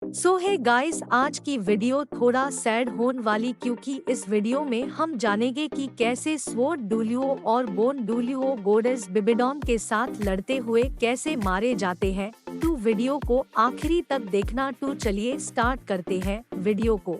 सो है गाइस, आज की वीडियो थोड़ा सैड होने वाली, क्योंकि इस वीडियो में हम जानेंगे कि कैसे स्वॉर्ड डुलियो और बोन डुलियो गोडेस बिबिडोन के साथ लड़ते हुए कैसे मारे जाते हैं। तो वीडियो को आखिरी तक देखना। तो चलिए स्टार्ट करते हैं वीडियो को।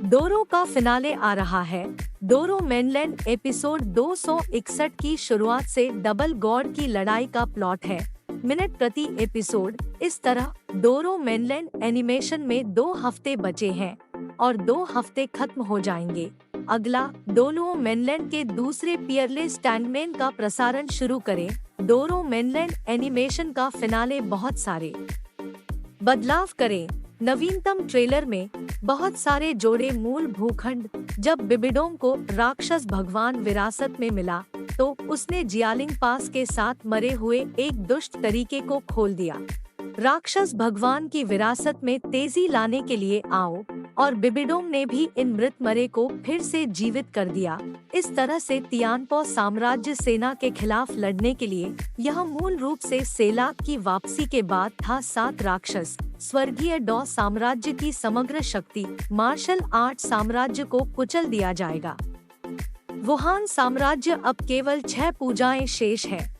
डोरो का फिनाले आ रहा है। डोरो मेनलैंड एपिसोड 261 की शुरुआत से डबल गॉड की लड़ाई का प्लॉट है, मिनट प्रति एपिसोड। इस तरह डोरो मेनलैंड एनिमेशन में 2 हफ्ते बचे हैं और 2 हफ्ते खत्म हो जाएंगे। अगला डोरो मेनलैंड के दूसरे पियरलेस स्टैंडमैन का प्रसारण शुरू करें। डोरो मेनलैंड एनिमेशन का फिनाले बहुत सारे बदलाव करें। नवीनतम ट्रेलर में बहुत सारे जोड़े मूल भूखंड। जब बिबिडोन को राक्षस भगवान विरासत में मिला तो उसने जियालिंग पास के साथ मरे हुए एक दुष्ट तरीके को खोल दिया। राक्षस भगवान की विरासत में तेजी लाने के लिए आओ, और बिबिडोन ने भी इन मृत मरे को फिर से जीवित कर दिया। इस तरह से तियानपो साम्राज्य सेना के खिलाफ लड़ने के लिए यह मूल रूप से सेलाक की वापसी के बाद था। 7 राक्षस स्वर्गीय डॉ साम्राज्य की समग्र शक्ति मार्शल आर्ट साम्राज्य को कुचल दिया जाएगा। वुहान साम्राज्य अब केवल 6 पूजाएं शेष है।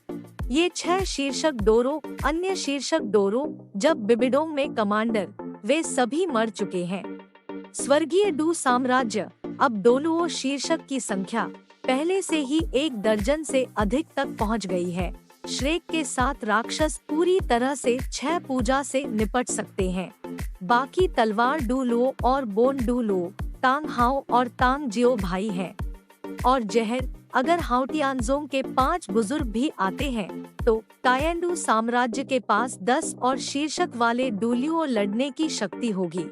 ये 6 शीर्षक डोरो, अन्य शीर्षक डोरो जब बिबिडोन में कमांडर, वे सभी मर चुके हैं। स्वर्गीय डू साम्राज्य अब डोलुओ शीर्षक की संख्या पहले से ही 1 दर्जन से अधिक तक पहुंच गई है। श्रेक के 7 राक्षस पूरी तरह से 6 पूजा से निपट सकते हैं। बाकी तलवार डुलुओ और बोन डुलुओ, तांग हाओ और तांग जियो भाई हैं। और जहर, अगर हाउटियानजोंग के 5 बुजुर्ग भी आते हैं तो तायेंडू साम्राज्य के पास 10 और शीर्षक वाले डुलियो लड़ने की शक्ति होगी।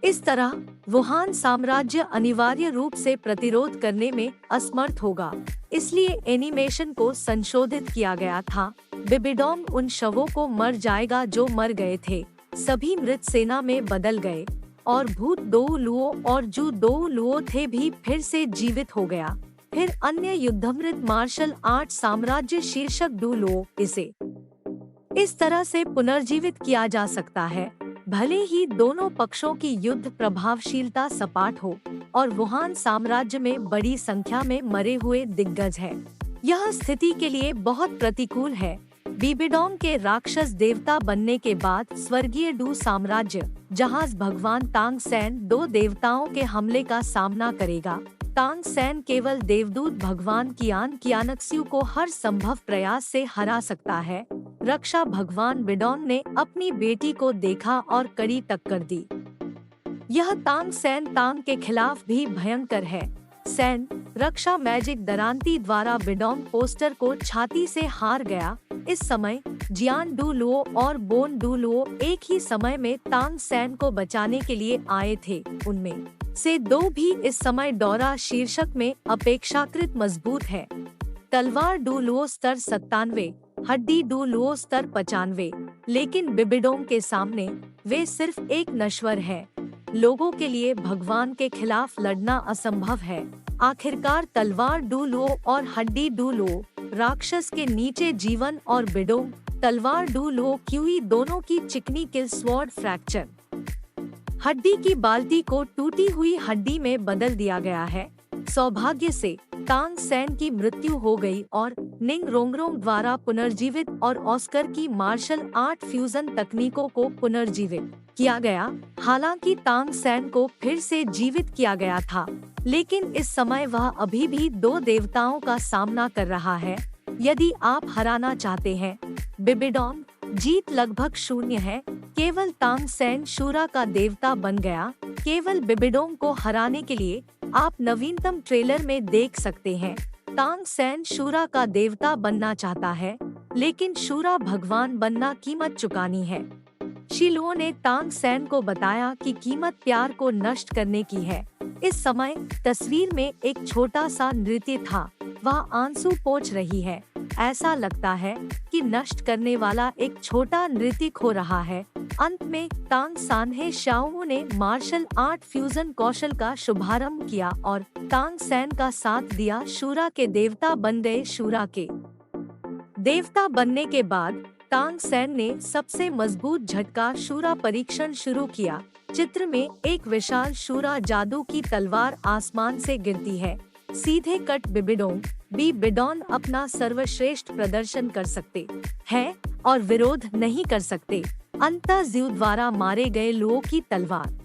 इस तरह वुहान साम्राज्य अनिवार्य रूप से प्रतिरोध करने में असमर्थ होगा। इसलिए एनिमेशन को संशोधित किया गया था। बिबिडोन उन शवों को मर जाएगा जो मर गए थे। सभी मृत सेना में बदल गए और भूत दो लुओ और जो 2 लुओ थे भी फिर से जीवित हो गया। फिर अन्य युद्धमृत मार्शल आर्ट साम्राज्य शीर्षक डुलुओ, इसे इस तरह से पुनर्जीवित किया जा सकता है भले ही दोनों पक्षों की युद्ध प्रभावशीलता सपाट हो और वुहान साम्राज्य में बड़ी संख्या में मरे हुए दिग्गज है। यह स्थिति के लिए बहुत प्रतिकूल है। बिबिडोन के राक्षस देवता बनने के बाद स्वर्गीय डू साम्राज्य जहाज भगवान तांग सैन 2 देवताओं के हमले का सामना करेगा। तांग सैन केवल देवदूत भगवान कियान कियानक्स्यू को हर संभव प्रयास से हरा सकता है। रक्षा भगवान बिडोन ने अपनी बेटी को देखा और कड़ी टक्कर दी। यह तांग सैन तांग के खिलाफ भी भयंकर है। सैन रक्षा मैजिक दरांती द्वारा बिडोन पोस्टर को छाती से हार गया। इस समय जियान डुलुओ और बोन डुलुओ एक ही समय में तांग सैन को बचाने के लिए आए थे। उनमें से 2 भी इस समय डोरा शीर्षक में अपेक्षाकृत मजबूत है। तलवार डुलुओ स्तर 97, हड्डी डुलुओ स्तर 95, लेकिन बिबिडोन के सामने वे सिर्फ एक नश्वर है। लोगों के लिए भगवान के खिलाफ लड़ना असंभव है। आखिरकार तलवार डुलुओ और हड्डी डुलुओ राक्षस के नीचे जीवन और बिडोन तलवार डुलुओ क्यूई दोनों की चिकनी किल स्वॉर्ड फ्रैक्चर हड्डी की बाल्टी को टूटी हुई हड्डी में बदल दिया गया है। सौभाग्य से तांग सैन की मृत्यु हो गई और निंग रोंगरोंग द्वारा पुनर्जीवित और ऑस्कर की मार्शल आर्ट फ्यूजन तकनीकों को पुनर्जीवित किया गया। हालांकि तांग सैन को फिर से जीवित किया गया था, लेकिन इस समय वह अभी भी 2 देवताओं का सामना कर रहा है। यदि आप हराना चाहते हैं बिबिडोन, जीत लगभग 0 है। केवल तांग सैन शूरा का देवता बन गया। केवल बिबिडोन को हराने के लिए आप नवीनतम ट्रेलर में देख सकते हैं। तांग सैन शूरा का देवता बनना चाहता है, लेकिन शूरा भगवान बनना कीमत चुकानी है। शिलुओ ने तांग सैन को बताया कि कीमत प्यार को नष्ट करने की है। इस समय तस्वीर में एक छोटा सा नृत्य था। वह आंसू पोंछ रही है। ऐसा लगता है कि नष्ट करने वाला एक छोटा नृत्य हो रहा है। अंत में तांग सान्हे शाओ ने मार्शल आर्ट फ्यूजन कौशल का शुभारंभ किया और तांग सैन का साथ दिया। शूरा के देवता बन गए। शूरा के देवता बनने के बाद तांग सेन ने सबसे मजबूत झटका शूरा परीक्षण शुरू किया। चित्र में एक विशाल शूरा जादू की तलवार आसमान से गिरती है। सीधे कट बिबिडोंग बिबिडॉन अपना सर्वश्रेष्ठ प्रदर्शन कर सकते हैं और विरोध नहीं कर सकते। अंतः ज्यू द्वारा मारे गए लुओ की तलवार